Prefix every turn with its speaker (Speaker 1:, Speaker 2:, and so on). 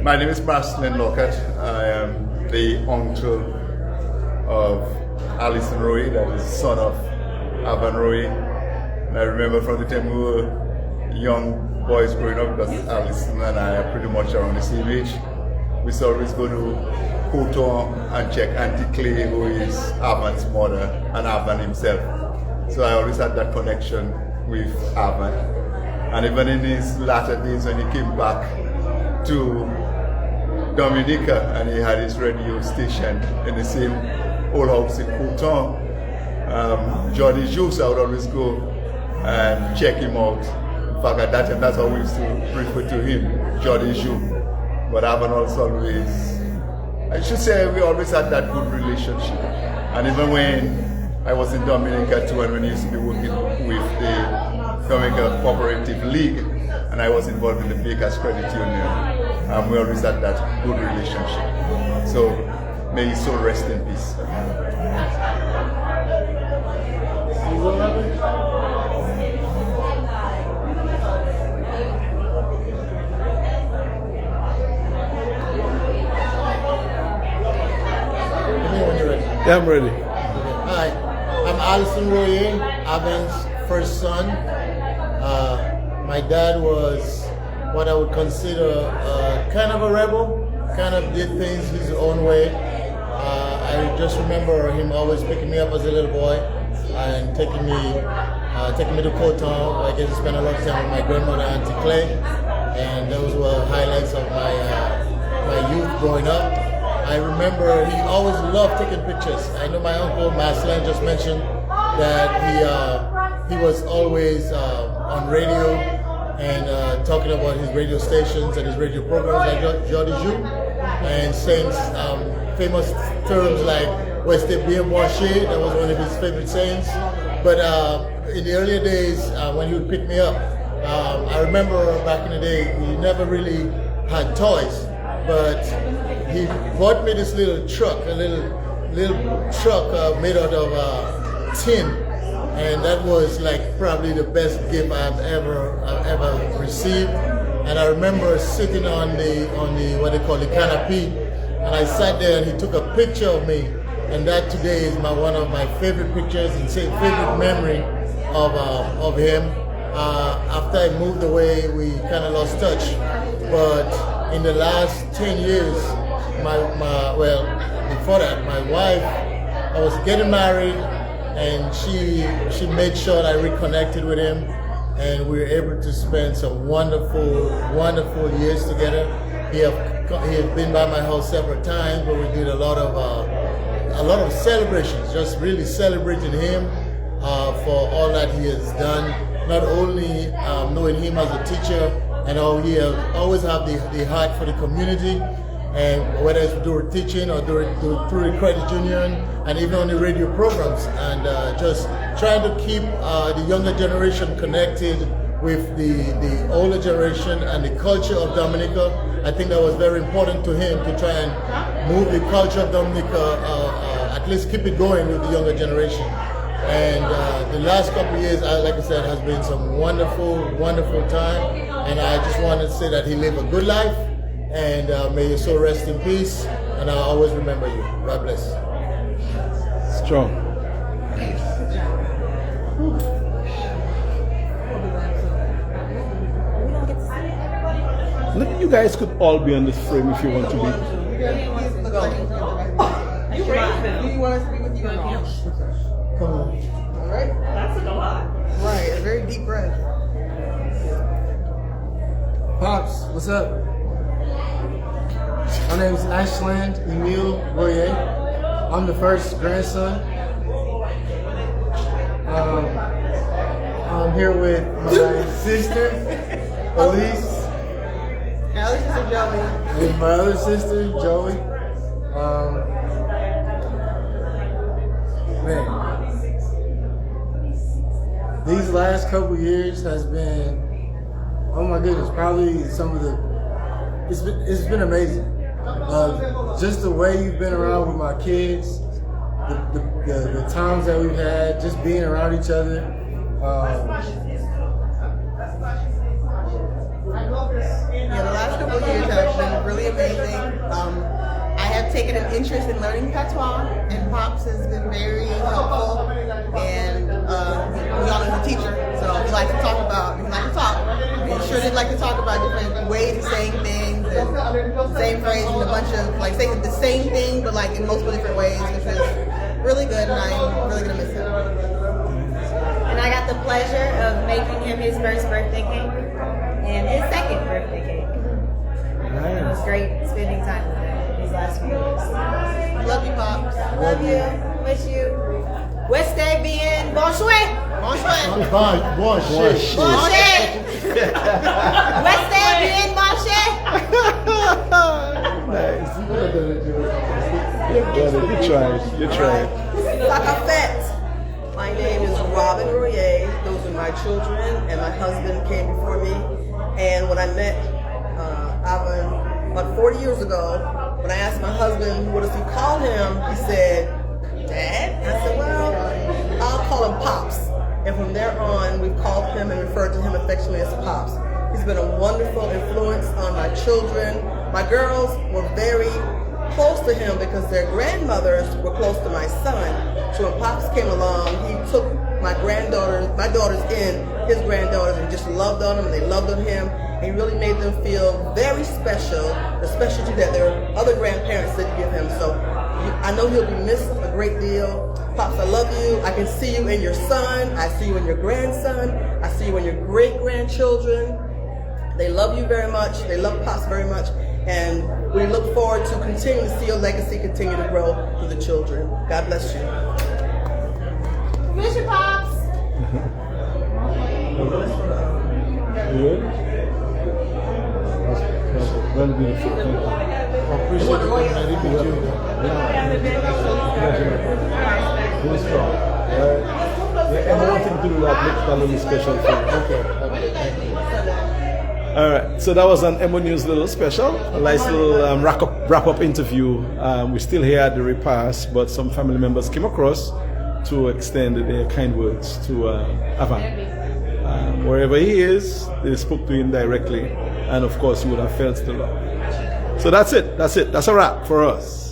Speaker 1: My name is Marcelin Lockhart. I am the uncle of Alison Roy, that is son of Avon Roy. And I remember from the time we were young boys growing up, because Alison and I are pretty much around the same age. We used to always go to Coton and check Auntie Clay, who is Avon's mother, and Avon himself. So I always had that connection with Avon. And even in his latter days when he came back to Dominica and he had his radio station in the same old house in Coton, Jordy Juice, I would always go and check him out. In fact, at that time, that's how we used to refer to him, Jordy Juice. But Avon also always, I should say, we always had that good relationship. And even when I was in Dominica too, and when I used to be working with the Dominica Cooperative League, and I was involved in the Bakers Credit Union, we always had that good relationship. So may his soul rest in peace.
Speaker 2: Yeah, I'm ready.
Speaker 3: Hi, I'm Alison Roy, Avon's first son. My dad was what I would consider kind of a rebel, kind of did things his own way. I just remember him always picking me up as a little boy and taking me to Coton. I get to spend a lot of time with my grandmother, Auntie Clay, and those were highlights of my youth growing up. I remember he always loved taking pictures. I know my uncle Marcelin just mentioned that he was always on radio and talking about his radio stations and his radio programs like Jordy Jou, and saying famous terms like "Weste bien branché." That was one of his favorite sayings. But in the earlier days when he would pick me up, I remember back in the day we never really had toys, but he bought me this little truck, a little truck made out of tin, and that was like probably the best gift I've ever received. And I remember sitting on the what they call the canopy, and I sat there and he took a picture of me, and that today is one of my favorite pictures and favorite memory of him. After I moved away, we kind of lost touch, but in the last 10 years, before that, my wife, I was getting married, and she made sure that I reconnected with him, and we were able to spend some wonderful, wonderful years together. He have been by my house several times, but we did a lot of celebrations, just really celebrating him for all that he has done. Not only knowing him as a teacher, and how he always have the heart for the community. And whether it's through teaching or through the credit union and even on the radio programs, and just trying to keep the younger generation connected with the older generation and the culture of Dominica. I think that was very important to him, to try and move the culture of Dominica, at least keep it going with the younger generation. And the last couple of years, like I said, has been some wonderful, wonderful time. And I just wanted to say that he lived a good life. And may your soul rest in peace, and I'll always remember you. God bless.
Speaker 2: Strong. Look, you guys could all be on this frame if you want to be.
Speaker 4: Do you want us to be with you or not?
Speaker 3: Come on.
Speaker 4: All right. That's a lot. Right, a very deep breath.
Speaker 5: Pops, what's up? My name is Ashland Emile Royer. I'm the first grandson. I'm here with my sister, Elise.
Speaker 4: Alex and Joey.
Speaker 5: With my other sister, Joey. Man, these last couple years has been, oh my goodness, probably some of the, it's been amazing. Just the way you've been around with my kids, the times that we've had, just being around each other.
Speaker 4: Yeah, the last couple those years have been really amazing. I have taken an interest in learning patois, and Pops has been very helpful. And we all know he's a teacher, so he likes to talk. He sure did like to talk about different ways of saying things and the same phrase and a bunch of like saying the same thing, but like in multiple different ways, which is really good, and I'm really gonna miss him.
Speaker 6: And I got the pleasure of making him his first birthday cake and his second birthday cake. It was great spending time with him these last few years.
Speaker 4: Love you, Pops.
Speaker 6: Love you. Miss you. Restez bien. Bonjour.
Speaker 4: Bonjour.
Speaker 3: Bon shit.
Speaker 6: Bonjour. Restez bien, bonjour.
Speaker 2: Nice. You tried. You tried.
Speaker 7: Sakafet. My name is Robin Royer. Those are my children, and my husband came before me. And when I met Avon about 40 years ago, when I asked my husband what does he call him, he said, Dad? I said, well, I'll call him Pops. And from there on, we've called him and referred to him affectionately as Pops. He's been a wonderful influence on my children. My girls were very close to him because their grandmothers were close to my son. So when Pops came along, he took my daughters in, his granddaughters, and just loved on them, and they loved on him. And he really made them feel very special, the specialty that their other grandparents didn't give him. So I know he'll be missed a great deal. Pops, I love you. I can see you in your son. I see you in your grandson. I see you in your great-grandchildren. They love you very much. They love Pops very much. And we look forward to continuing to see your legacy continue to grow through the children. God bless you.
Speaker 6: Miss you, Pops.
Speaker 2: Good? Very beautiful. Thank you.
Speaker 3: I appreciate it, man. He be you.
Speaker 2: Really strong. Yeah, and one thing to do that makes that a little special for you. Okay, thank you. All right, so that was an Emo News little special, a nice little wrap-up interview. We're still here at the repast, but some family members came across to extend their kind words to Avon. Wherever he is, they spoke to him directly, and of course, he would have felt the love. So that's it. That's a wrap for us.